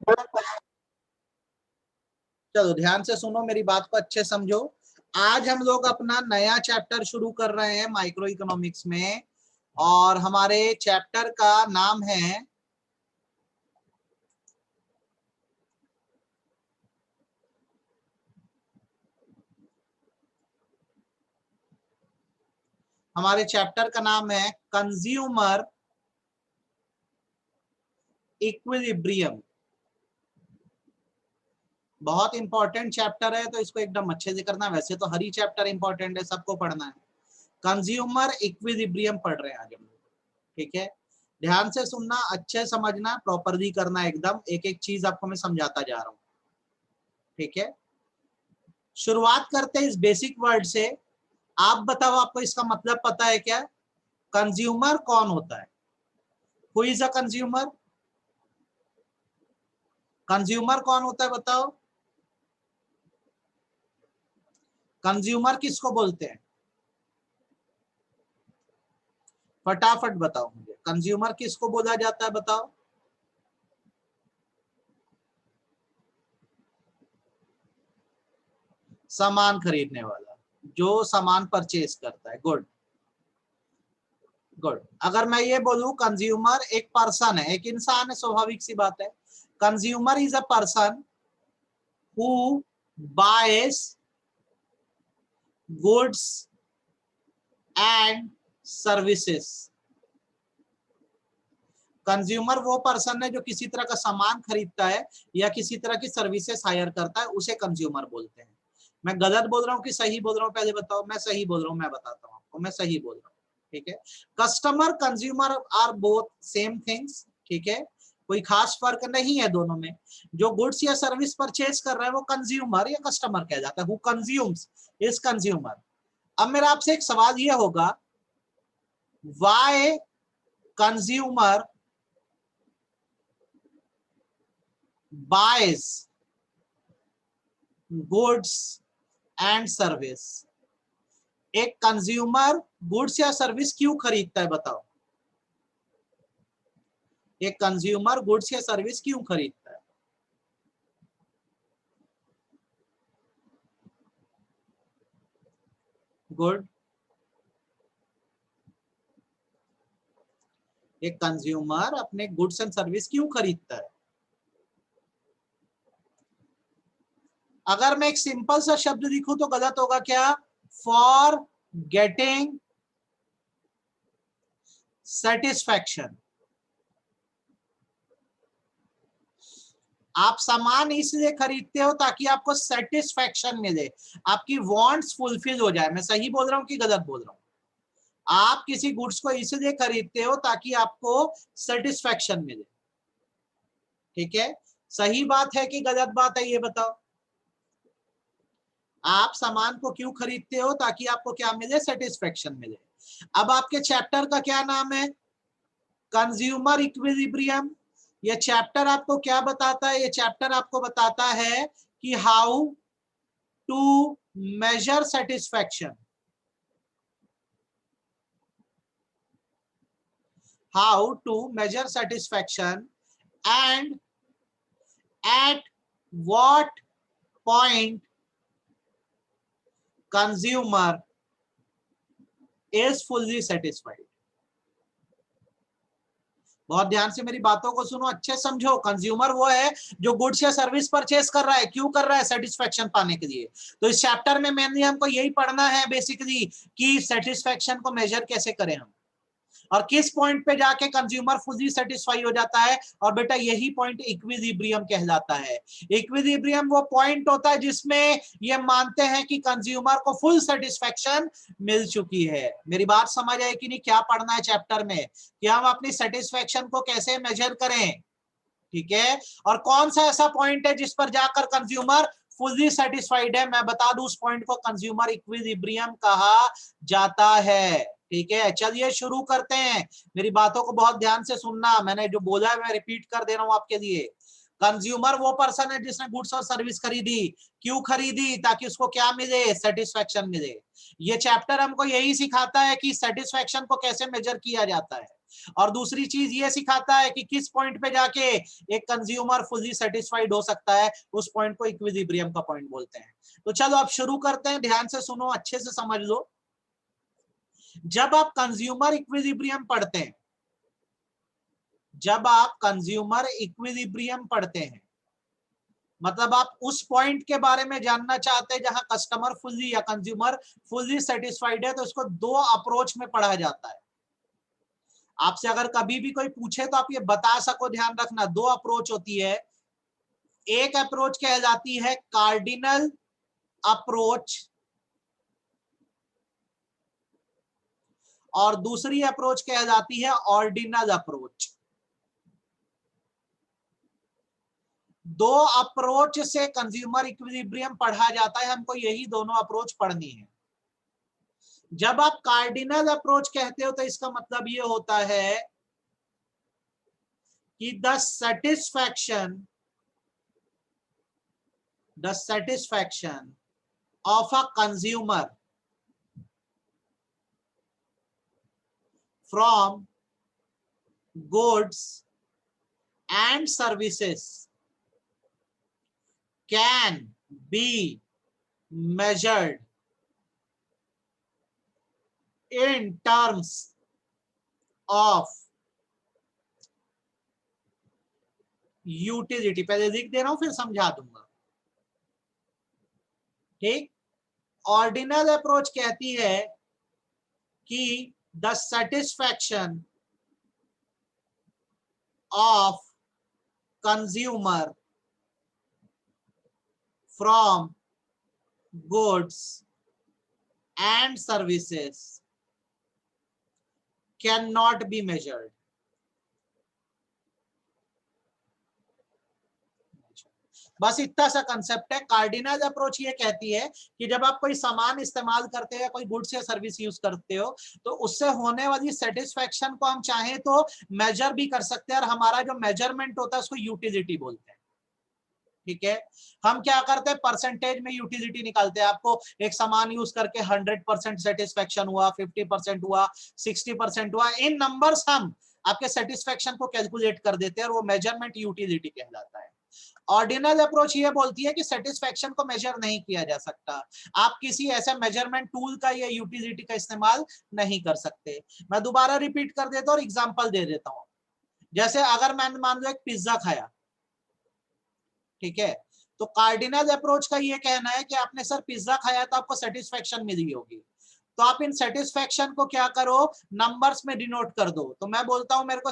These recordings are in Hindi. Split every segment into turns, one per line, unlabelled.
चलो ध्यान से सुनो, मेरी बात को अच्छे समझो। आज हम लोग अपना नया चैप्टर शुरू कर रहे हैं माइक्रो इकोनॉमिक्स में, और हमारे चैप्टर का नाम है कंज्यूमर इक्विलिब्रियम। बहुत इंपॉर्टेंट चैप्टर है, तो इसको एकदम अच्छे से करना। वैसे तो हर ही चैप्टर इंपॉर्टेंट है, सबको पढ़ना है। कंज्यूमर इक्विलिब्रियम पढ़ रहे हैं आज हम लोग, ठीक है। ध्यान से सुनना, अच्छे समझना, प्रॉपरली करना, एकदम एक एक चीज आपको मैं समझाता जा रहा हूं, ठीक है। शुरुआत करते हैं इस बेसिक वर्ड से। आप बताओ, आपको इसका मतलब पता है क्या? कंज्यूमर कौन होता है? Who is a consumer? Consumer कौन होता है बताओ? कंज्यूमर किसको बोलते हैं? फटाफट बताओ मुझे, कंज्यूमर किसको बोला जाता है, बताओ। सामान खरीदने वाला, जो सामान परचेज करता है। Good good. अगर मैं ये बोलूं कंज्यूमर एक पर्सन है, एक इंसान है, स्वाभाविक सी बात है। Consumer is a person who bias goods and services. Consumer वो पर्सन है जो किसी तरह का सामान खरीदता है या किसी तरह की सर्विसेज हायर करता है, उसे कंज्यूमर बोलते हैं। मैं गलत बोल रहा हूँ कि सही बोल रहा हूँ, पहले बताओ। मैं सही बोल रहा हूँ, मैं बताता हूँ आपको, मैं सही बोल रहा हूँ, ठीक है। Customer consumer are both same things, ठीक है। कोई खास फर्क नहीं है दोनों में। जो गुड्स या सर्विस परचेज कर रहा है वो कंज्यूमर या कस्टमर कह जाता है। Who consumes is consumer. अब मेरा आपसे एक सवाल ये होगा, why consumer buys goods and service? एक कंज्यूमर गुड्स या सर्विस क्यों खरीदता है, बताओ। एक कंज्यूमर गुड्स या सर्विस क्यों खरीदता है? गुड। एक कंज्यूमर अपने गुड्स एंड सर्विस क्यों खरीदता है? अगर मैं एक सिंपल सा शब्द लिखूं तो गलत होगा क्या? For getting satisfaction. आप सामान इसलिए खरीदते हो ताकि आपको सेटिस्फैक्शन मिले, आपकी वांट्स फुलफिल हो जाए। मैं सही बोल रहा हूं कि गलत बोल रहा हूं? आप किसी गुड्स को इसलिए खरीदते हो ताकि आपको सेटिस्फैक्शन मिले, ठीक है। सही बात है कि गलत बात है, ये बताओ। आप सामान को क्यों खरीदते हो? ताकि आपको क्या मिले? सेटिस्फैक्शन मिले। अब आपके चैप्टर का क्या नाम है? Consumer equilibrium. ये चैप्टर आपको क्या बताता है? ये चैप्टर आपको बताता है कि how to measure satisfaction, how to measure satisfaction and at what point consumer is fully satisfied। बहुत ध्यान से मेरी बातों को सुनो, अच्छे समझो। कंज्यूमर वो है जो गुड्स या सर्विस परचेस कर रहा है, क्यों कर रहा है? सेटिस्फैक्शन पाने के लिए। तो इस चैप्टर में मेनली हमको यही पढ़ना है बेसिकली कि सेटिस्फैक्शन को मेजर कैसे करें हम, और किस पॉइंट पे जाके कंज्यूमर फुली सेटिस्फाई हो जाता है। और बेटा यही पॉइंट इक्विलिब्रियम कहलाता है। इक्विलिब्रियम वो पॉइंट होता है जिसमें ये मानते हैं कि कंज्यूमर को फुल सेटिस्फैक्शन मिल चुकी है। मेरी बात समझ आए कि नहीं? क्या पढ़ना है चैप्टर में कि हम अपनी सेटिस्फैक्शन को कैसे मेजर करें, ठीक है। और कौन सा ऐसा पॉइंट है जिस पर जाकर कंज्यूमर फुली सेटिस्फाइड है? मैं बता दूं, उस पॉइंट को कंज्यूमर इक्विलिब्रियम कहा जाता है, ठीक है। चलिए शुरू करते हैं। मेरी बातों को बहुत ध्यान से सुनना, मैंने जो बोला है मैं रिपीट कर दे रहा हूं आपके लिए। कंज्यूमर वो पर्सन है जिसने गुड्स और सर्विस खरीदी। क्यों खरीदी? ताकि उसको क्या मिले? सेटिस्फैक्शन मिले। ये चैप्टर हमको यही सिखाता है कि सेटिस्फैक्शन को कैसे मेजर किया जाता है। और दूसरी चीज ये सिखाता है कि किस पॉइंट पे जाके एक कंज्यूमर फुली सेटिस्फाइड हो सकता है, उस पॉइंट को इक्विलिब्रियम का पॉइंट बोलते हैं। तो चलो अब शुरू करते हैं, ध्यान से सुनो, अच्छे से समझ लो। जब आप कंज्यूमर इक्विलिब्रियम पढ़ते हैं, जब आप कंज्यूमर इक्विलिब्रियम पढ़ते हैं, मतलब आप उस पॉइंट के बारे में जानना चाहते हैं जहां कस्टमर फुल्ली या कंज्यूमर फुल्ली सेटिस्फाइड है, तो इसको दो अप्रोच में पढ़ा जाता है। आपसे अगर कभी भी कोई पूछे तो आप ये बता सको, ध्यान रखना, दो अप्रोच होती है। एक अप्रोच कहलाती है कार्डिनल अप्रोच और दूसरी अप्रोच कहलाती है ऑर्डिनल अप्रोच। दो अप्रोच से कंज्यूमर इक्विलिब्रियम पढ़ा जाता है, हमको यही दोनों अप्रोच पढ़नी है। जब आप कार्डिनल अप्रोच कहते हो तो इसका मतलब ये होता है कि the satisfaction of a consumer from goods and services can be measured in terms of utility. पहले लिख दे रहा हूं फिर समझा दूंगा, ठीक। ऑर्डिनल अप्रोच कहती है कि the satisfaction of consumer from goods and services can not be measured. बस इतना सा कंसेप्ट है। कार्डिनल अप्रोच ये कहती है कि जब आप कोई सामान इस्तेमाल करते हो या कोई गुड्स या सर्विस यूज करते हो तो उससे होने वाली सेटिस्फेक्शन को हम चाहें तो मेजर भी कर सकते हैं, और हमारा जो मेजरमेंट होता है उसको यूटिलिटी बोलते हैं, ठीक है। हम क्या करते हैं, परसेंटेज में यूटिलिटी निकालते हैं। आपको एक सामान यूज करके 100% सेटिस्फेक्शन हुआ, 50% हुआ, 60% हुआ, इन नंबर्स हम आपके सेटिस्फेक्शन को कैलकुलेट कर देते हैं और वो मेजरमेंट यूटिलिटी कहलाता है। ऑर्डिनल अप्रोच ये बोलती है कि सेटिस्फेक्शन को मेजर नहीं किया जा सकता, आप किसी ऐसे मेजरमेंट टूल का या यूटिलिटी का इस्तेमाल नहीं कर सकते। मैं दोबारा रिपीट कर देता हूं और एग्जांपल दे देता हूं। जैसे अगर मैंने मान लो एक पिज्जा खाया, ठीक है, तो कार्डिनल अप्रोच का ये कहना है कि आपने सर पिज्जा खाया तो आपको सेटिस्फेक्शन मिली होगी, तो आप इन सेटिस्फेक्शन को क्या करो, नंबर्स में डिनोट कर दो। तो मैं बोलता हूं मेरे को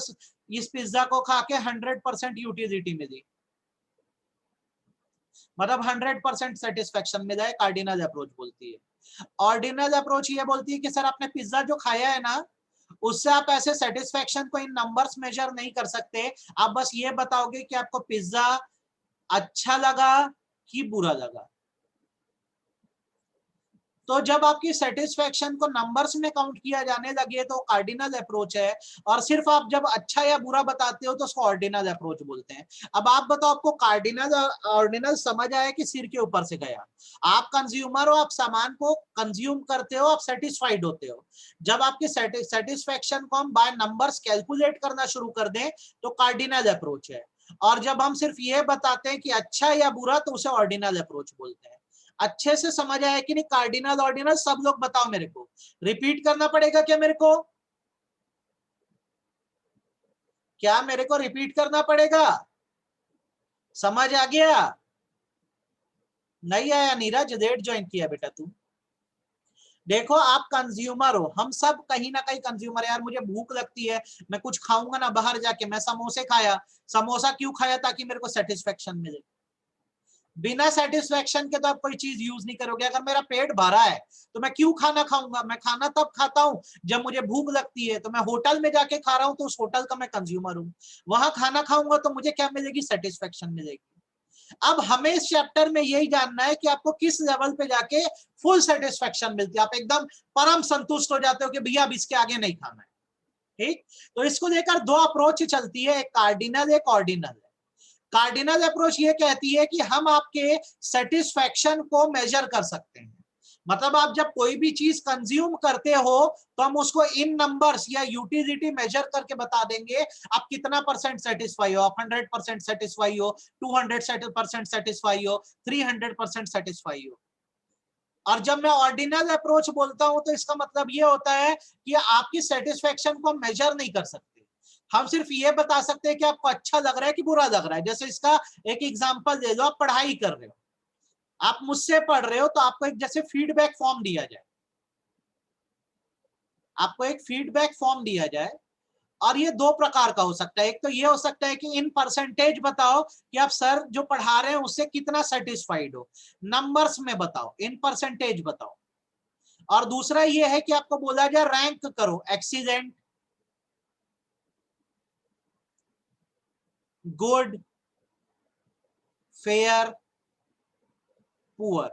इस पिज्जा को खा के 100% यूटिलिटी मिली, मतलब 100% सेटिस्फेक्शन मिला है, कार्डिनल अप्रोच बोलती है। ऑर्डिनल अप्रोच ये बोलती है कि सर आपने पिज्जा जो खाया है ना, उससे आप ऐसे सेटिस्फेक्शन को इन नंबर्स मेजर नहीं कर सकते, आप बस ये बताओगे कि आपको पिज्जा अच्छा लगा कि बुरा लगा। तो जब आपकी सेटिस्फेक्शन को नंबर्स में काउंट किया जाने लगे तो कार्डिनल अप्रोच है, और सिर्फ आप जब अच्छा या बुरा बताते हो तो उसको ऑर्डिनल अप्रोच बोलते हैं। अब आप बताओ, आपको कार्डिनल और ऑर्डिनल समझ आया कि सिर के ऊपर से गया? आप कंज्यूमर हो, आप सामान को कंज्यूम करते हो, आप सेटिस्फाइड होते हो। जब आपकी सेटिस्फेक्शन को हम बाय नंबर्स कैलकुलेट करना शुरू कर दें तो कार्डिनल अप्रोच है, और जब हम सिर्फ ये बताते हैं कि अच्छा या बुरा तो उसे ऑर्डिनल अप्रोच बोलते हैं। अच्छे से समझ आया कि नहीं? कार्डिनल ऑर्डिनल सब लोग बताओ मेरे को, रिपीट करना पड़ेगा क्या मेरे को? क्या मेरे को रिपीट करना पड़ेगा? समझ आ गया? नहीं आया नीरज? लेट ज्वाइन किया बेटा तू। देखो आप कंज्यूमर हो, हम सब कहीं ना कहीं कंज्यूमर है। यार मुझे भूख लगती है, मैं कुछ खाऊंगा ना बाहर जाके, मैं समोसे खाया। समोसा क्यों खाया? ताकि मेरे को सेटिस्फेक्शन मिले। बिना सेटिस्फेक्शन के तो आप कोई चीज यूज नहीं करोगे। अगर मेरा पेट भरा है तो मैं क्यों खाना खाऊंगा? मैं खाना तब खाता हूं जब मुझे भूख लगती है। तो मैं होटल में जाके खा रहा हूं तो उस होटल का मैं कंज्यूमर हूं। वहां खाना खाऊंगा तो मुझे क्या मिलेगी? सेटिस्फेक्शन मिलेगी। अब हमें इस चैप्टर में यही जानना है कि आपको किस लेवल पे जाके फुल सेटिस्फेक्शन मिलती है, आप एकदम परम संतुष्ट हो जाते हो कि भैया अब इसके आगे नहीं खाना है, ठीक। तो इसको लेकर दो अप्रोच चलती है, एक कार्डिनल एक ऑर्डिनल। कार्डिनल अप्रोच ये कहती है कि हम आपके सेटिस्फेक्शन को मेजर कर सकते हैं, मतलब आप जब कोई भी चीज कंज्यूम करते हो तो हम उसको इन नंबर्स या यूटिलिटी मेजर करके बता देंगे आप कितना परसेंट सेटिस्फाई हो, आप 100% सेटिस्फाई हो, 200% सेटिस्फाई हो, 300% सेटिस्फाई हो। और जब मैं ऑर्डिनल अप्रोच बोलता हूं तो इसका मतलब ये होता है कि आपकी सेटिस्फेक्शन को हम मेजर नहीं कर सकते, हम सिर्फ ये बता सकते हैं कि आपको अच्छा लग रहा है कि बुरा लग रहा है। जैसे इसका एक एग्जांपल दे दो, आप पढ़ाई कर रहे हो, आप मुझसे पढ़ रहे हो तो आपको एक जैसे फीडबैक फॉर्म दिया जाए, आपको एक फीडबैक फॉर्म दिया जाए और ये दो प्रकार का हो सकता है। एक तो ये हो सकता है कि इन परसेंटेज बताओ कि आप सर जो पढ़ा रहे हैं उससे कितना सेटिस्फाइड हो, नंबर्स में बताओ, इन परसेंटेज बताओ। और दूसरा ये है कि आपको बोला जाए रैंक करो, एक्सीलेंट, गुड, फेयर, पुअर।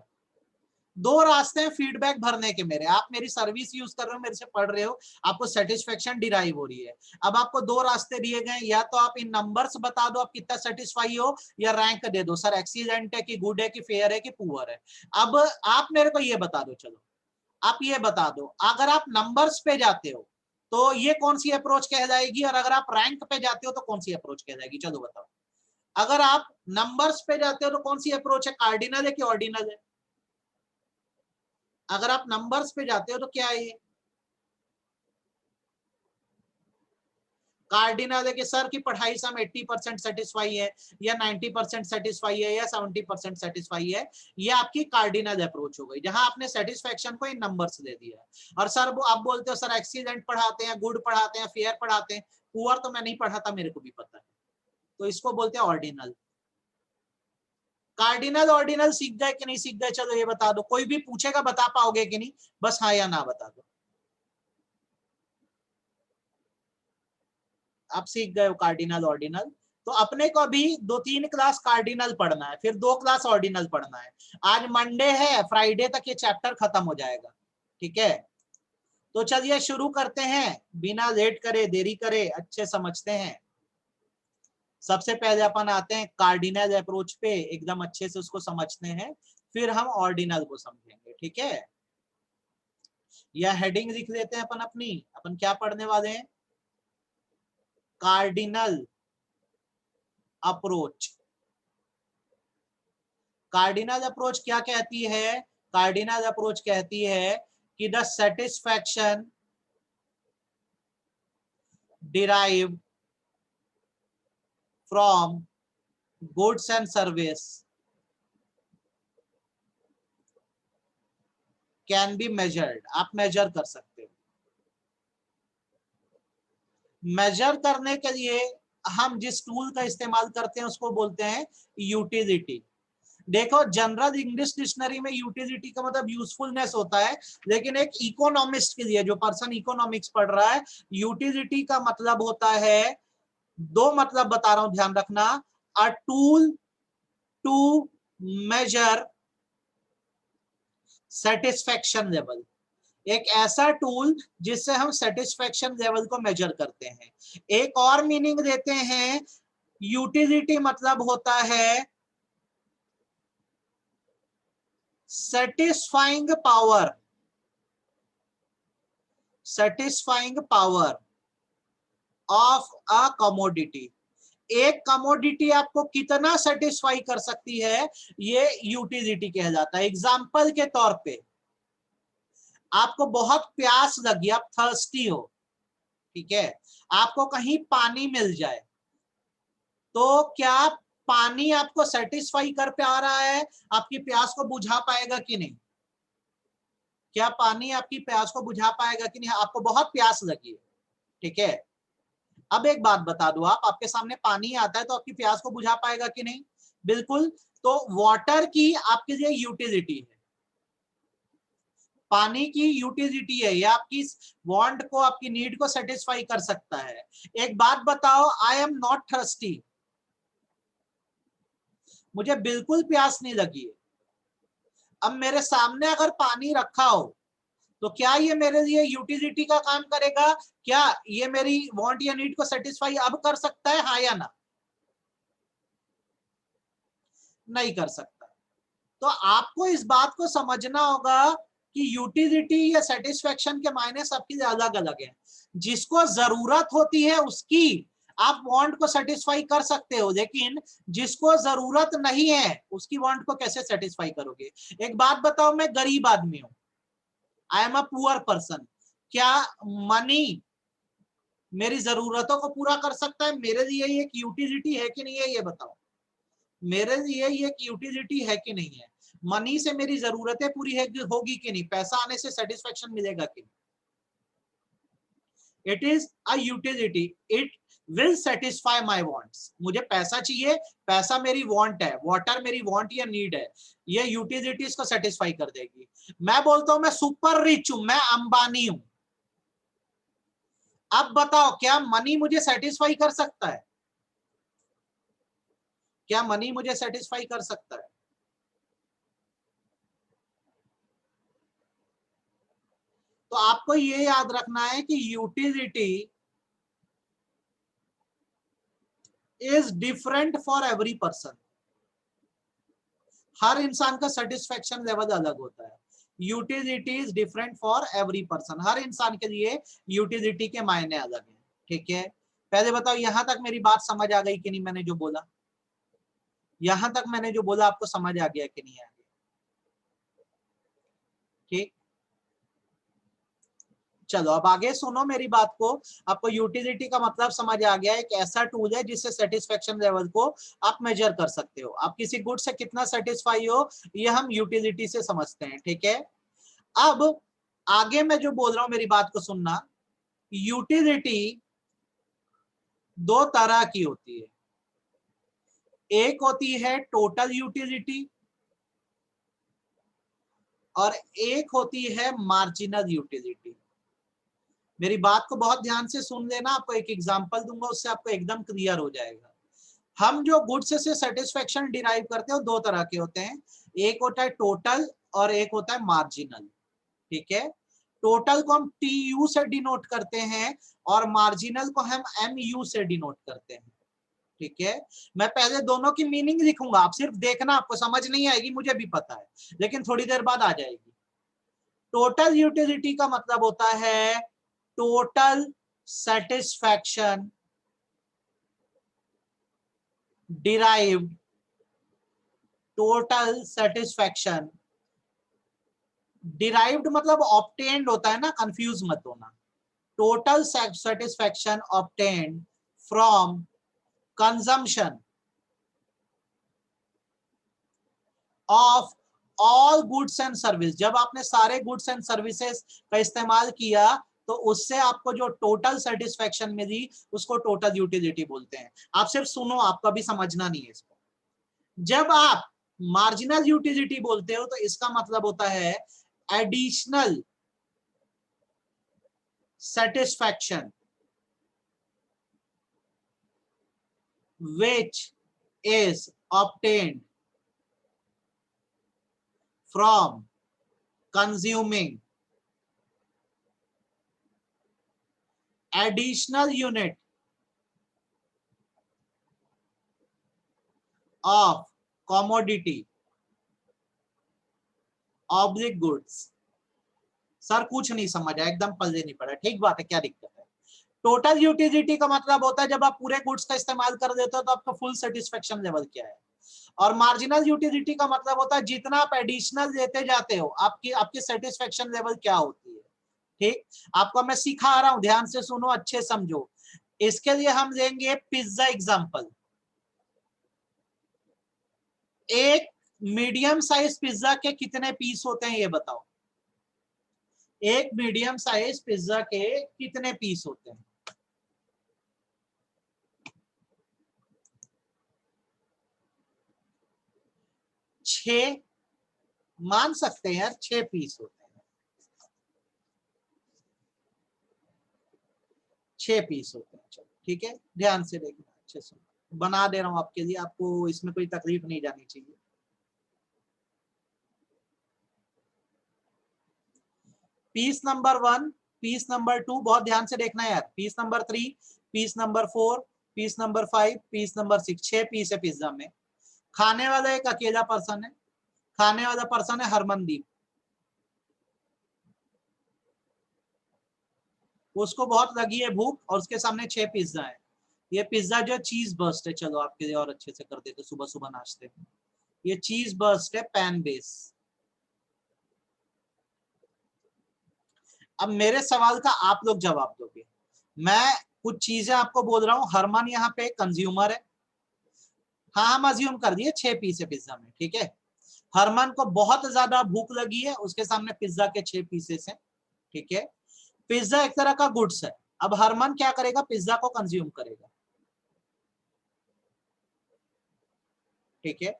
दो रास्ते हैं फीडबैक भरने के मेरे, आप मेरी सर्विस यूज कर रहे हो, मेरे से पढ़ रहे हो, आपको सेटिस्फेक्शन डिराइव हो रही है। अब आपको दो रास्ते दिए गए, या तो आप इन नंबर्स बता दो आप कितना सेटिस्फाई हो, या रैंक दे दो, सर एक्सीलेंट है कि गुड है कि फेयर है कि पुअर है। अब आप मेरे को ये बता दो, चलो आप ये बता दो, अगर आप नंबर्स पे जाते हो तो ये कौन सी अप्रोच कहलाएगी, और अगर आप रैंक पे जाते हो तो कौन सी अप्रोच कहलाएगी, चलो बताओ। अगर आप नंबर्स पे जाते हो तो कौन सी अप्रोच है, कार्डिनल है कि ऑर्डिनल है? अगर आप नंबर्स पे जाते हो तो क्या है ये, कार्डिनल है कि सर की पढ़ाई से हम 80% सेटिस्फाई है, या 90% सेटिस्फाई है, या 70% सेटिस्फाई है। ये आपकी कार्डिनल अप्रोच हो गई, जहां आपने सेटिस्फेक्शन को इन नंबर्स दे दिया। और सर आप बोलते हो सर एक्सीलेंट पढ़ाते हैं, गुड पढ़ाते हैं, फेयर पढ़ाते हैं, पुअर तो मैं नहीं पढ़ाता, मेरे को भी पता है, तो इसको बोलते हैं ऑर्डिनल। कार्डिनल ऑर्डिनल सीख गए कि नहीं सीख गए, चलो ये बता दो, कोई भी पूछेगा बता पाओगे कि नहीं, बस हाँ या ना बता दो। आप सीख गए हो कार्डिनल ऑर्डिनल। तो अपने को अभी 2-3 क्लास कार्डिनल पढ़ना है, फिर 2 क्लास ऑर्डिनल पढ़ना है। आज मंडे है, फ्राइडे तक ये चैप्टर खत्म हो जाएगा, ठीक है? तो चलिए शुरू करते हैं, बिना लेट करे देरी करे, अच्छे समझते हैं। सबसे पहले अपन आते हैं कार्डिनल अप्रोच पे, एकदम अच्छे से उसको समझते हैं, फिर हम ऑर्डिनल को समझेंगे, ठीक है? या हेडिंग लिख लेते हैं अपन अपनी, अपन क्या पढ़ने वाले हैं, कार्डिनल अप्रोच। कार्डिनल अप्रोच क्या कहती है, कार्डिनल अप्रोच कहती है कि the satisfaction derived from goods and service can be measured. आप मेजर कर सकते हो। मेजर करने के लिए हम जिस टूल का इस्तेमाल करते हैं उसको बोलते हैं यूटिलिटी। देखो जनरल इंग्लिश डिक्शनरी में यूटिलिटी का मतलब यूजफुलनेस होता है, लेकिन एक इकोनॉमिस्ट के लिए, जो पर्सन इकोनॉमिक्स पढ़ रहा है, यूटिलिटी का मतलब होता है, दो मतलब बता रहा हूं ध्यान रखना, a tool to measure satisfaction level. एक ऐसा टूल जिससे हम सेटिस्फेक्शन लेवल को मेजर करते हैं। एक और मीनिंग देते हैं, यूटिलिटी मतलब होता है satisfying power, satisfying power of a commodity. एक कमोडिटी आपको कितना सेटिस्फाई कर सकती है, ये यूटिलिटी कहलाता है। एग्जांपल के तौर पे, आपको बहुत प्यास लगी, आप थर्स्टी हो, ठीक है, आपको कहीं पानी मिल जाए, तो क्या पानी आपको सेटिस्फाई कर पा रहा है, आपकी प्यास को बुझा पाएगा कि नहीं? क्या पानी आपकी प्यास को बुझा पाएगा कि नहीं? आपको बहुत प्यास लगी है, ठीक है, अब एक बात बता दूं, आप आपके सामने पानी आता है तो आपकी प्यास को बुझा पाएगा कि नहीं? बिल्कुल। तो वाटर की आपके लिए यूटिलिटी है, पानी की यूटिलिटी है, ये आपकी वांट को, आपकी नीड को सेटिस्फाई कर सकता है। एक बात बताओ, आई एम नॉट थर्स्टी, मुझे बिल्कुल प्यास नहीं लगी है, अब मेरे सामने अगर पानी रखा हो तो क्या ये मेरे लिए यूटिलिटी का काम करेगा? क्या ये मेरी वांट या नीड को सेटिस्फाई अब कर सकता है, हाँ या ना? नहीं कर सकता। तो आपको इस बात को समझना होगा कि यूटिलिटी या सेटिस्फेक्शन के मायने सबकी अलग अलग है। जिसको जरूरत होती है उसकी आप वांट को सेटिस्फाई कर सकते हो, लेकिन जिसको जरूरत नहीं है उसकी वांट को कैसे सेटिस्फाई करोगे? एक बात बताओ, मैं गरीब आदमी हूं, I am a poor person, क्या मनी मेरी जरूरतों को पूरा कर सकता है? मेरे लिए ये एक यूटिलिटी है कि नहीं है, ये बताओ। मेरे लिए ये एक यूटिलिटी है कि नहीं है? मनी से मेरी जरूरतें पूरी है होगी कि नहीं? पैसा आने से सेटिस्फेक्शन मिलेगा कि नहीं? It is a utility, it will satisfy my wants. मुझे पैसा चाहिए, पैसा मेरी वांट है, वाटर मेरी वांट या नीड है, ये यूटिलिटीज को सेटिस्फाई कर देगी। मैं बोलता हूं मैं सुपर रिच हूं, मैं अंबानी हूं, अब बताओ क्या मनी मुझे सेटिस्फाई कर सकता है? क्या मनी मुझे सेटिस्फाई कर सकता है? तो आपको ये याद रखना है कि utility is different for every person. हर इंसान का सेटिस्फेक्शन लेवल अलग होता है। Utility is different for every person, हर इंसान के लिए यूटिलिटी के मायने अलग हैं। ठीक है, पहले बताओ यहां तक मेरी बात समझ आ गई कि नहीं? मैंने जो बोला, यहां तक मैंने जो बोला आपको समझ आ गया कि नहीं आ गया? ठीक, चलो अब आगे सुनो मेरी बात को। आपको यूटिलिटी का मतलब समझ आ गया, एक ऐसा टूल है जिससे सेटिस्फेक्शन लेवल को आप मेजर कर सकते हो। आप किसी गुड से कितना सेटिस्फाई हो ये हम यूटिलिटी से समझते हैं। ठीक है, अब आगे मैं जो बोल रहा हूं मेरी बात को सुनना। यूटिलिटी दो तरह की होती है, एक होती है टोटल यूटिलिटी और एक होती है मार्जिनल यूटिलिटी। मेरी बात को बहुत ध्यान से सुन लेना, आपको एक एग्जांपल दूंगा, उससे आपको एकदम क्लियर हो जाएगा। हम जो गुड्स से सेटिस्फेक्शन डिराइव करते हैं वो दो तरह के होते हैं, एक होता है टोटल और एक होता है मार्जिनल। ठीक है, टोटल को हम TU से डिनोट करते हैं और मार्जिनल को हम MU से डिनोट करते हैं। ठीक है, मैं पहले दोनों की मीनिंग लिखूंगा, आप सिर्फ देखना, आपको समझ नहीं आएगी मुझे भी पता है, लेकिन थोड़ी देर बाद आ जाएगी। टोटल यूटिलिटी का मतलब होता है total satisfaction derived, total satisfaction derived मतलब ऑब्टेन्ड होता है ना, कंफ्यूज मत होना। Total satisfaction obtained from consumption of all goods and service. जब आपने सारे गुड्स एंड सर्विसेज का इस्तेमाल किया तो उससे आपको जो टोटल सेटिस्फैक्शन मिली उसको टोटल यूटिलिटी बोलते हैं। आप सिर्फ सुनो, आपका भी समझना नहीं है इसको। जब आप मार्जिनल यूटिलिटी बोलते हो तो इसका मतलब होता है additional satisfaction which is obtained from consuming additional unit of commodity oblique goods. Sir कुछ नहीं समझा, एकदम पल्ले नहीं पड़ा, ठीक बात है, क्या दिक्कत है? टोटल यूटिलिटी का मतलब होता है जब आप पूरे गुड्स का इस्तेमाल कर देते हो तो आपका फुल सेटिस्फेक्शन लेवल क्या है। और मार्जिनल यूटिलिटी का मतलब होता है जितना आप एडिशनल देते जाते हो आपकी आपकी सेटिस्फेक्शन लेवल क्या होती है। ठीक, आपको मैं सिखा रहा हूं, ध्यान से सुनो, अच्छे समझो। इसके लिए हम लेंगे पिज्जा एग्जांपल। एक मीडियम साइज पिज्जा के कितने पीस होते हैं ये बताओ? एक मीडियम साइज पिज्जा के कितने पीस होते हैं? 6 मान सकते हैं यार, 6 पीस होते हैं, 6 पीस होते हैं। चलो ठीक है, ध्यान से देखना, अच्छे से बना दे रहा हूं आपके लिए, आपको इसमें कोई तकलीफ नहीं जानी चाहिए। पीस नंबर 1, पीस नंबर 2, बहुत ध्यान से देखना यार, piece number 3, piece number 4, piece number 5, piece number 6, 6 piece है पिज्जा में। खाने वाला एक अकेला पर्सन है, खाने वाला पर्सन है हरमनदीप। उसको बहुत लगी है भूख और उसके सामने 6 पिज्जा है। ये पिज्जा जो चीज बर्स्ट है, चलो आपके लिए और अच्छे से कर देते सुबह सुबह नाश्ते में। ये चीज बर्स्ट है पैन बेस। अब मेरे सवाल का आप लोग जवाब दोगे। मैं कुछ चीजें आपको बोल रहा हूं। हरमान यहाँ पे कंज्यूमर है। हाँ हम अज्यूम कर दिए 6 पीस है पिज्जा में, ठीक है। हरमान को बहुत ज्यादा भूख लगी है, उसके सामने पिज्जा के 6 पीसेस हैं, ठीक है। पिज्जा एक तरह का गुड्स है। अब हरमान क्या करेगा, पिज्जा को कंज्यूम करेगा, ठीक है।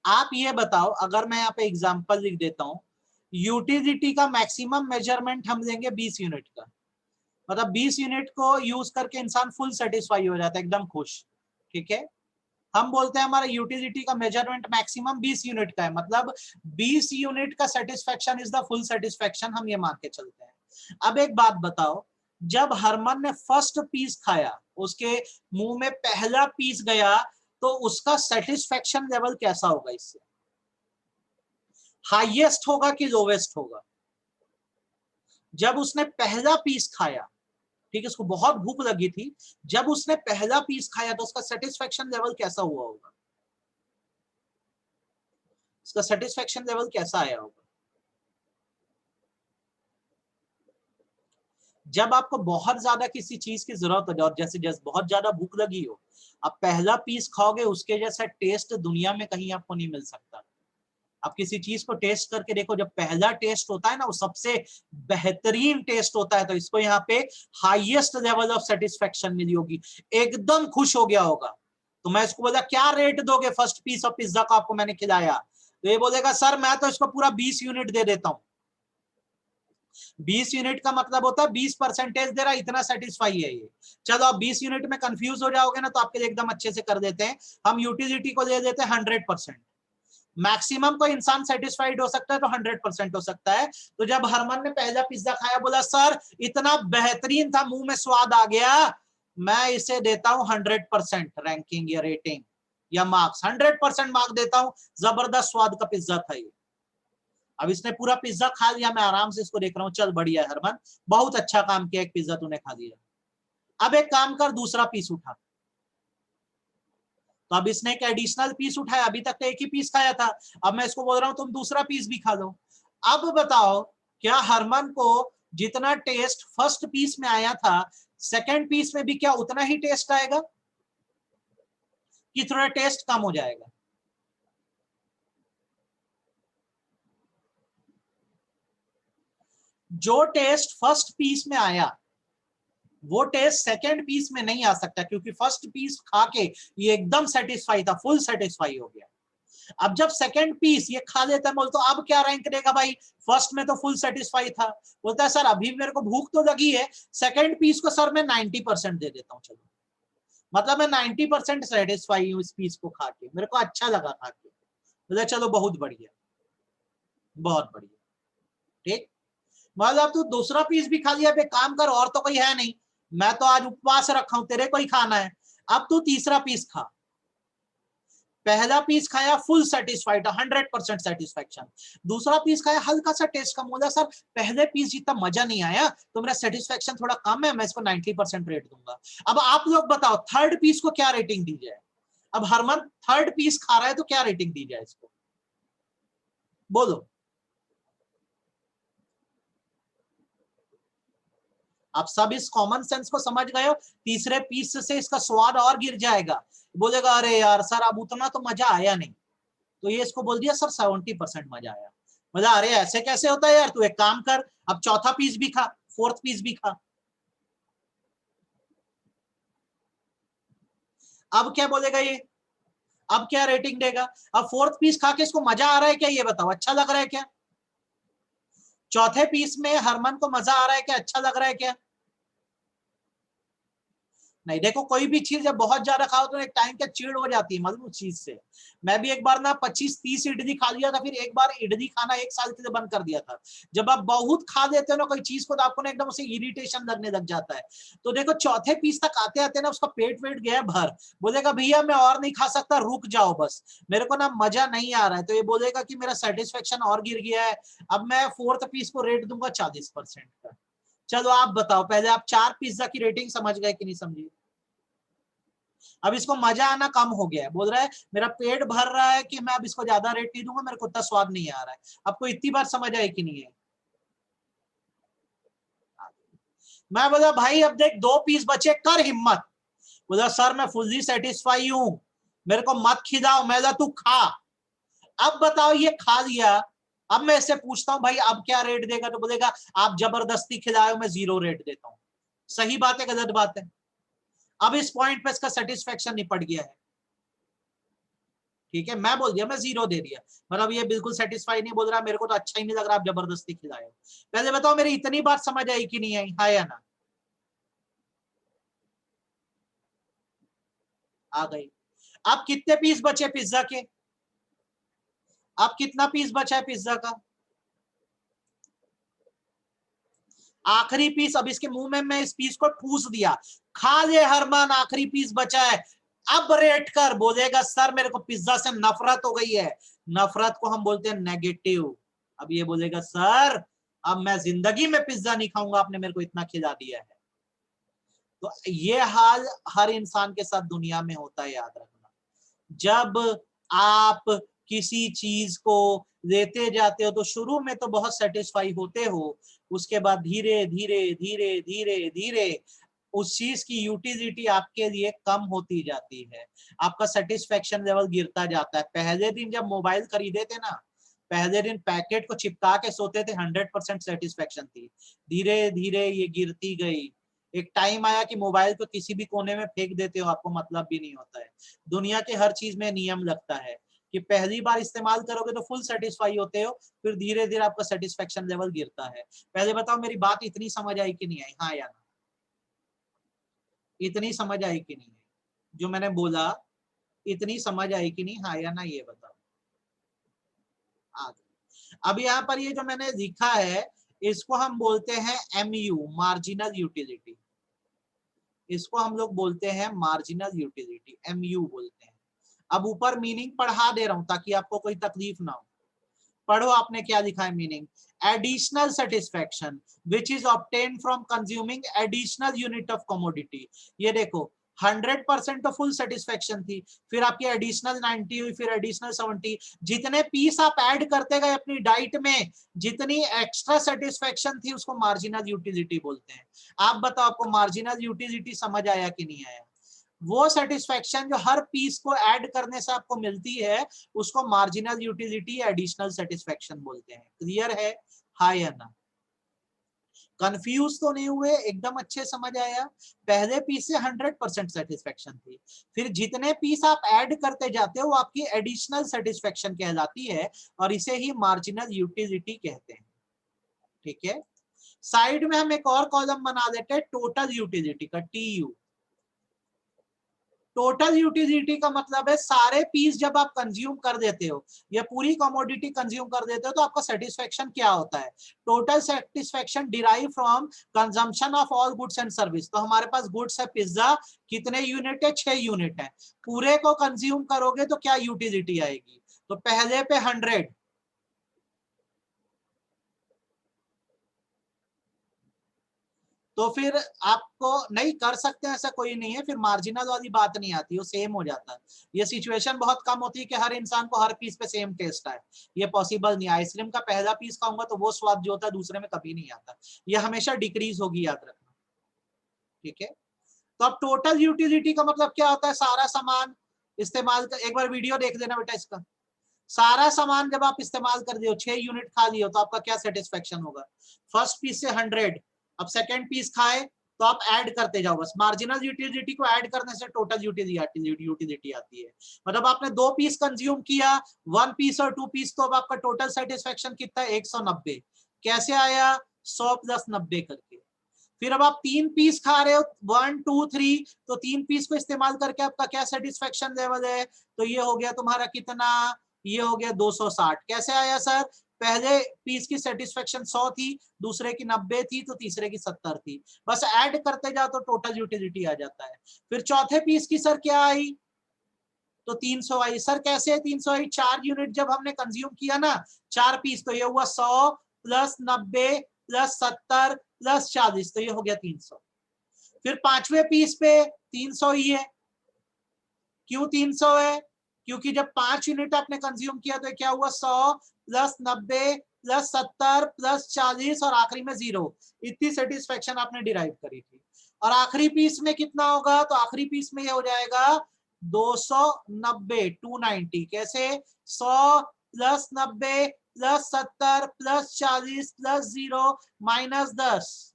आप ये बताओ, अगर मैं यहाँ पे एग्जांपल लिख देता हूं, यूटिलिटी का मैक्सिमम मेजरमेंट हम लेंगे 20 यूनिट का, मतलब 20 यूनिट को यूज करके इंसान फुल सेटिस्फाई हो जाता है, एकदम खुश, ठीक है। हम बोलते हैं हमारा यूटिलिटी का मेजरमेंट मैक्सिमम 20 यूनिट का है, मतलब 20 यूनिट का satisfaction is the full satisfaction, हम ये मान के चलते हैं। अब एक बात बताओ, जब हरमन ने फर्स्ट पीस खाया, उसके मुंह में पहला पीस गया, तो उसका सेटिस्फेक्शन लेवल कैसा होगा, इससे हाईएस्ट होगा कि लोवेस्ट होगा? जब उसने पहला पीस खाया, ठीक है, उसको बहुत भूख लगी थी, जब उसने पहला पीस खाया तो उसका सेटिस्फेक्शन लेवल कैसा हुआ होगा? उसका सेटिस्फेक्शन लेवल कैसा आया होगा? जब आपको बहुत ज्यादा किसी चीज की जरूरत हो जाए, जैसे जैसे बहुत ज्यादा भूख लगी हो, आप पहला पीस खाओगे, उसके जैसा टेस्ट दुनिया में कहीं आपको नहीं मिल सकता। आप किसी चीज को टेस्ट करके देखो, जब पहला टेस्ट होता है ना, वो सबसे बेहतरीन टेस्ट होता है, तो इसको यहाँ पे हाईएस्ट लेवल ऑफ सेटिस्फेक्शन मिली होगी, एकदम खुश हो गया होगा। तो मैं इसको बोला क्या रेट दोगे फर्स्ट पीस ऑफ पिज्जा को, आपको मैंने खिलाया, तो ये बोलेगा सर मैं तो इसको पूरा 20 यूनिट दे देता हूं। 20 यूनिट का मतलब होता है 20% दे रहा, इतना सेटिस्फाई है ये। चलो आप 20 यूनिट में कंफ्यूज हो जाओगे ना, तो आपके लिए एकदम अच्छे से कर देते हैं, हम यूटिलिटी को दे देते हैं 100%। मैक्सिमम को इंसान सेटिस्फाइड हो सकता है तो 100% हो सकता है। तो जब हरमन ने पहला पिज्जा खाया, बोला सर इतना बेहतरीन था, मुंह में स्वाद आ गया, मैं इसे देता हूं 100% रैंकिंग या रेटिंग या मार्क्स, 100% मार्क देता हूं, जबरदस्त स्वाद का पिज्जा था ये। अब इसने पूरा पिज्जा खा लिया, मैं आराम से इसको देख रहा हूँ, चल बढ़िया है हरमन, बहुत अच्छा काम किया, एक पिज्जा तूने खा लिया। अब एक काम कर, दूसरा पीस उठा। तो अब इसने एक एडिशनल पीस उठाया, अभी तक तो एक ही पीस खाया था, अब मैं इसको बोल रहा हूं तुम दूसरा पीस भी खा लो। अब बताओ, क्या हरमन को जितना टेस्ट फर्स्ट पीस में आया था, सेकंड पीस में भी क्या उतना ही टेस्ट आएगा, कि थोड़ा टेस्ट कम हो जाएगा? जो टेस्ट फर्स्ट पीस में आया, वो टेस्ट सेकंड पीस में नहीं आ सकता, क्योंकि फर्स्ट पीस खा के ये एकदम सेटिस्फाई था, फुल सेटिस्फाई हो गया। अब जब सेकंड पीस ये खा लेता है, बोलता अब क्या रैंक देगा भाई, फर्स्ट में तो फुल सेटिस्फाई था, बोलता है सर अभी मेरे को भूख तो लगी है, सेकंड पीस को सर मैं 90% दे देता हूँ, चलो मतलब मैं 90% सेटिस्फाई हूँ इस पीस को खा के, मेरे को अच्छा लगा खा के, बोला चलो बहुत बढ़िया, बहुत बढ़िया, ठीक। मतलब तू दूसरा पीस भी खा लिया, बे काम कर, और तो कोई है नहीं, मैं तो आज उपवास रखा हूं, तेरे को ही खाना है, अब तू तीसरा पीस खा। पहला पीस खाया फुल सेटिस्फाइड, 100% सेटिस्फैक्शन, दूसरा पीस खाया हल्का सा टेस्ट कम, बोला सर पहले पीस जितना मजा नहीं आया, तो मेरा सेटिस्फैक्शन थोड़ा कम है, मैं इसको 90% रेट दूंगा। अब आप लोग बताओ थर्ड पीस को क्या रेटिंग दी जाए? अब हरमन थर्ड पीस खा रहा है तो क्या रेटिंग दी जाए इसको, बोलो। आप सब इस कॉमन सेंस को समझ गए हो, तीसरे पीस से इसका स्वाद और गिर जाएगा, बोलेगा अरे यार सर अब उतना तो मजा आया नहीं, तो ये इसको बोल दिया सर 70% मजा आया। बोला अरे ऐसे कैसे होता है यार, तू एक काम कर, अब चौथा पीस भी खा, फोर्थ पीस भी खा। अब क्या बोलेगा ये, अब क्या रेटिंग देगा? अब फोर्थ पीस खा के इसको मजा आ रहा है क्या, ये बताओ, अच्छा लग रहा है क्या? चौथे पीस में हरमन को मजा आ रहा है क्या, अच्छा लग रहा है क्या? नहीं, देखो कोई भी चीज जब बहुत ज्यादा खाओ तो एक टाइम के चिड़ हो जाती है, मालूम उस चीज से। मैं भी एक बार ना 25-30 इडली खा लिया था, फिर एक बार इडली खाना 1 साल के लिए बंद कर दिया था। जब आप बहुत खा लेते हो ना कोई चीज को, तो आपको ना एकदम उसे इरिटेशन लगने लग जाता है। तो देखो चौथे पीस तक आते आते ना उसका पेट वेट गया भर, बोलेगा भैया मैं और नहीं खा सकता, रुक जाओ बस, मेरे को ना मजा नहीं आ रहा है, तो ये बोलेगा कि मेरा सेटिस्फेक्शन और गिर गया है, अब मैं फोर्थ पीस को रेट दूंगा 40% का। चलो आप बताओ, पहले आप 4 पिज्जा की रेटिंग समझ गए कि नहीं समझे? अब इसको मजा आना कम हो गया है, बोल रहा है मेरा पेट भर रहा है कि मैं अब इसको ज्यादा रेट नहीं दूंगा, मेरे को उतना स्वाद नहीं आ रहा है। आपको इतनी बार समझ आए कि नहीं है? मैं बोला भाई अब देख 2 पीस बचे, कर हिम्मत। बोला सर मैं फुल्ली सेटिस्फाई हूं, मेरे को मत खिलाओ। मैं बोला तू खा। अब बताओ ये खा लिया, अब मैं इससे पूछता हूं भाई अब क्या रेट देगा, तो बोलेगा आप जबरदस्ती खिलाए हो, मैं 0 रेट देता हूं। सही बात है गलत बात है? अब इस पॉइंट पे इसका सेटिस्फेक्शन निपट गया है। ठीक है, मैं बोल दिया, मैं 0 दे दिया, मतलब ये बिल्कुल सेटिस्फाई नहीं, बोल रहा मेरे को तो अच्छा ही नहीं लग रहा, आप जबरदस्ती खिलाए हो। पहले बताओ मेरी इतनी बात समझ आई कि नहीं आई, हाँ या ना? आ गई। अब कितने पीस बचे पिज्जा के? अब कितना पीस बचा है पिज्जा का? आखिरी पीस। अब इसके मुंह में मैं इस पीस को ठूस दिया, खा ले हरमान, आखिरी पीस बचा है, अब रेट कर। बोलेगा सर मेरे को पिज्जा से नफरत हो गई है। नफरत को हम बोलते हैं नेगेटिव। अब ये बोलेगा सर अब मैं जिंदगी में पिज्जा नहीं खाऊंगा, आपने मेरे को इतना खिला दिया है। तो ये हाल हर इंसान के साथ दुनिया में होता है, याद रखना। जब आप किसी चीज को लेते जाते हो तो शुरू में तो बहुत सेटिस्फाई होते हो, उसके बाद धीरे धीरे धीरे धीरे धीरे उस चीज की यूटिलिटी आपके लिए कम होती जाती है, आपका सेटिस्फेक्शन लेवल गिरता जाता है। पहले दिन जब मोबाइल खरीदे थे ना, पहले दिन पैकेट को चिपका के सोते थे, 100% सेटिस्फेक्शन थी। धीरे धीरे ये गिरती गई। एक टाइम आया कि मोबाइल को किसी भी कोने में फेंक देते हो, आपको मतलब भी नहीं होता है। दुनिया के हर चीज में नियम लगता है कि पहली बार इस्तेमाल करोगे तो फुल सेटिस्फाई होते हो, फिर धीरे धीरे आपका सेटिस्फेक्शन लेवल गिरता है। पहले बताओ मेरी बात इतनी समझ आई कि नहीं आई, हाँ या ना? इतनी समझ आई कि नहीं आई जो मैंने बोला? इतनी समझ आई कि नहीं, हाँ या ना, ये बताओ। अब यहाँ पर ये जो मैंने लिखा है इसको हम बोलते हैं MU, मार्जिनल यूटिलिटी। इसको हम लोग बोलते हैं मार्जिनल यूटिलिटी, MU बोलते हैं। अब ऊपर मीनिंग पढ़ा दे रहा हूं ताकि आपको कोई तकलीफ ना हो। पढ़ो आपने क्या लिखा है meaning. Additional satisfaction which is obtain from consuming additional unit of commodity. ये देखो 100% तो फुल सेटिस्फेक्शन थी, फिर आपकी एडिशनल 90 हुई, फिर एडिशनल 70। जितने पीस आप ऐड करते गए अपनी डाइट में, जितनी एक्स्ट्रा सेटिस्फेक्शन थी उसको मार्जिनल यूटिलिटी बोलते हैं। आप बताओ आपको मार्जिनल यूटिलिटी समझ आया कि नहीं आया? वो सेटिस्फेक्शन जो हर पीस को ऐड करने से आपको मिलती है उसको मार्जिनल यूटिलिटी, एडिशनल सेटिस्फेक्शन बोलते हैं। क्लियर है, हाँ या ना? कंफ्यूज तो नहीं हुए? एकदम अच्छे समझ आया। पहले पीस से 100% सेटिस्फेक्शन थी, फिर जितने पीस आप ऐड करते जाते हो वो आपकी एडिशनल सेटिस्फेक्शन कहलाती है, और इसे ही मार्जिनल यूटिलिटी कहते हैं। ठीक है, साइड में हम एक और कॉलम बना देते हैं टोटल यूटिलिटी का, TU। टोटल यूटिलिटी का मतलब है सारे पीस जब आप कंज्यूम कर देते हो या पूरी कमोडिटी कंज्यूम कर देते हो तो आपका सेटिस्फेक्शन क्या होता है? Total satisfaction derive from consumption of all goods and service. तो हमारे पास गुड्स है पिज्जा, कितने यूनिट है? 6 यूनिट है। पूरे को कंज्यूम करोगे तो क्या यूटिलिटी आएगी? तो पहले पे 100, तो फिर आपको नहीं कर सकते ऐसा कोई नहीं है, फिर मार्जिनल वाली बात नहीं आती, वो सेम हो जाता है। ये सिचुएशन बहुत कम होती है कि हर इंसान को हर पीस पे सेम टेस्ट आए, ये पॉसिबल नहीं है। आइसक्रीम का पहला पीस खाऊंगा तो वो स्वाद जो होता है दूसरे में कभी नहीं आता, ये हमेशा डिक्रीज होगी, याद रखना। ठीक है, तो अब टोटल यूटिलिटी का मतलब क्या होता है? सारा सामान इस्तेमाल कर, एक बार वीडियो देख लेना बेटा इसका। सारा सामान जब आप इस्तेमाल कर दियो, 6 यूनिट खा लियो, तो आपका क्या सेटिस्फेक्शन होगा? फर्स्ट पीस से 100, अब सेकंड पीस खाए तो आप ऐड करते जाओ, बस मार्जिनल यूटिलिटी को ऐड करने से टोटल यूटिलिटी आती है। मतलब आपने 2 पीस कंज्यूम किया, 1 पीस और 2 पीस, तो अब आपका टोटल सेटिस्फेक्शन कितना है? 190। कैसे आया? 100 प्लस 90 करके। फिर अब आप 3 पीस खा रहे हो, 1 2 3, तो 3 पीस को इस्तेमाल करके आपका क्या सेटिस्फेक्शन लेवल है? तो ये हो गया तुम्हारा कितना? ये हो गया 260। कैसे आया सर? पहले पीस की सेटिस्फेक्शन 100 थी, दूसरे की 90 थी, तो तीसरे की 70 थी। बस ऐड करते जाओ तो टोटल यूटिलिटी आ जाता है। फिर चौथे पीस की सर क्या आई? तो 300 आई। सर कैसे है 300 आई? 4 यूनिट जब हमने कंज्यूम किया ना, 4 पीस, तो ये हुआ 100 प्लस 90 प्लस 70 प्लस 40, तो ये हो गया 300। फिर पांचवें पीस पे 300 ही है। क्यों 300 है? क्योंकि जब 5 यूनिट आपने कंज्यूम किया तो क्या हुआ, 100 प्लस 90 प्लस 70 प्लस 40 और आखिरी में 0। इतनी सेटिस्फेक्शन आपने डिराइव करी थी। और आखिरी पीस में कितना होगा, तो आखिरी पीस में ये हो जाएगा 290, 290। कैसे? 100 plus 90 plus 70 plus 40 plus 0 minus 10।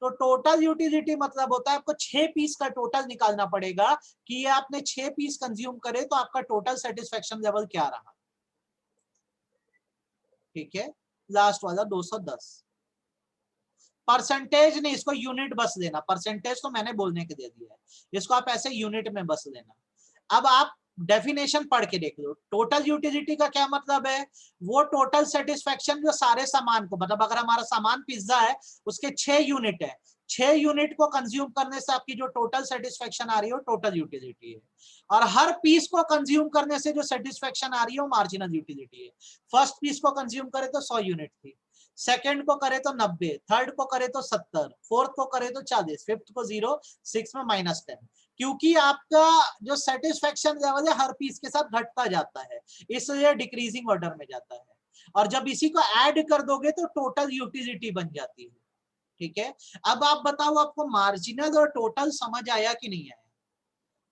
तो टोटल यूटिलिटी मतलब होता है आपको 6 पीस का टोटल निकालना पड़ेगा कि ये आपने 6 पीस कंज्यूम करे तो आपका टोटल सेटिस्फेक्शन लेवल क्या रहा। ठीक है, लास्ट वाला 210। परसेंटेज नहीं, इसको यूनिट बस लेना। परसेंटेज तो मैंने बोलने के दे दिया है, इसको आप ऐसे यूनिट में बस लेना। अब आप डेफिनेशन पढ़ के देख लो। टोटल यूटिलिटी का क्या मतलब है, वो टोटल सेटिस्फेक्शन जो सारे सामान को, मतलब अगर हमारा सामान पिज्जा है उसके 6 यूनिट है, 6 यूनिट को कंज्यूम करने से आपकी जो टोटल सेटिस्फेक्शन आ रही है वो टोटल यूटिलिटी है। और हर पीस को कंज्यूम करने से जो सेटिस्फेक्शन आ रही है वो मार्जिनल यूटिलिटी है। फर्स्ट पीस को कंज्यूम करे तो 100 यूनिट थी, सेकंड को करे तो 90, थर्ड को करे तो 70, फोर्थ को करे तो 40, फिफ्थ को 0, सिक्स में -10। क्योंकि आपका जो सेटिस्फेक्शन लेवल है हर पीस के साथ घटता जाता है, इसलिए डिक्रीजिंग ऑर्डर में जाता है। और जब इसी को ऐड कर दोगे तो टोटल यूटिलिटी बन जाती है। ठीक है, अब आप बताओ आपको मार्जिनल और टोटल समझ आया कि नहीं आया?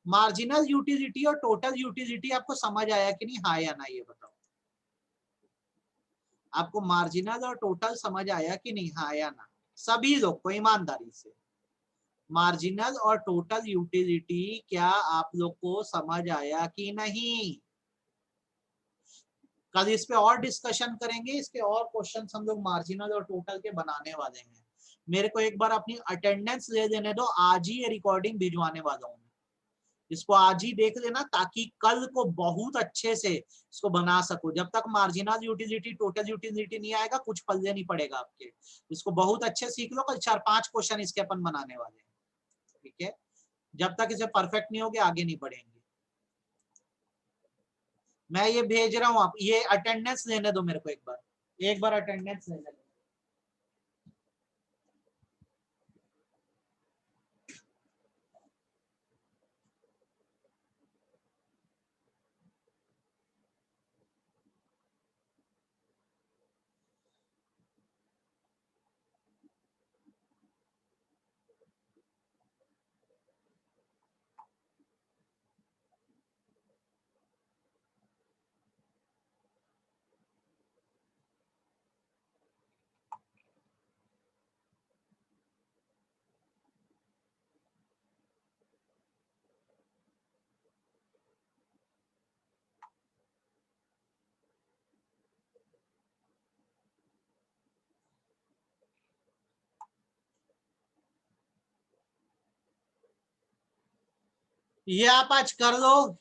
मार्जिनल यूटिलिटी और टोटल यूटिलिटी आपको समझ आया कि नहीं, हाँ या ना, ये बताओ। आपको मार्जिनल और टोटल समझ आया कि नहीं, हाँ या ना? सभी लोग को ईमानदारी से, मार्जिनल और टोटल यूटिलिटी क्या आप लोग को समझ आया कि नहीं? कल इस पे और डिस्कशन करेंगे, इसके और क्वेश्चंस हम लोग मार्जिनल और टोटल के बनाने वाले हैं। मेरे को एक बार अपनी अटेंडेंस ले लेने दो, आज ही ये रिकॉर्डिंग भिजवाने वाला हूँ। इसको आज ही देख लेना ताकि कल को बहुत अच्छे से इसको बना सको। जब तक मार्जिनल यूटिलिटी टोटल यूटिलिटी नहीं आएगा कुछ पल्ले नहीं पड़ेगा आपके। इसको बहुत अच्छे सीख लो, कल 4-5 क्वेश्चन इसके अपन बनाने वाले हैं। ठीक है, जब तक इसे परफेक्ट नहीं होगे आगे नहीं बढ़ेंगे। मैं ये भेज रहा हूँ, आप ये अटेंडेंस लेने दो मेरे को, एक बार अटेंडेंस लेने दो। ये आप आज कर लो,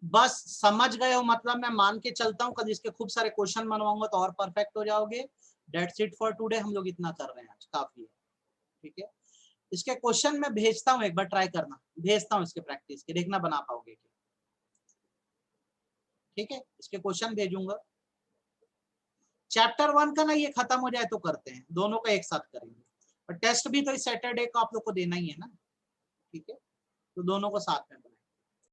बस समझ गए हो मतलब। मैं मान के चलता हूँ कल इसके खूब सारे क्वेश्चन बनवाऊंगा तो और परफेक्ट हो जाओगे। डेट्स इट फॉर टुडे, हम लोग इतना कर रहे हैं आज, काफी है। ठीक है, इसके क्वेश्चन मैं भेजता हूँ, एक बार ट्राई करना, भेजता हूँ इसके प्रैक्टिस के, देखना बना पाओगे क्या। ठीक है, इसके क्वेश्चन भेजूंगा। चैप्टर 1 का ना ये खत्म हो जाए तो करते हैं, दोनों का एक साथ करेंगे। और टेस्ट भी तो इस सैटरडे को आप लोग को देना ही है ना। ठीक है, तो दोनों को साथ में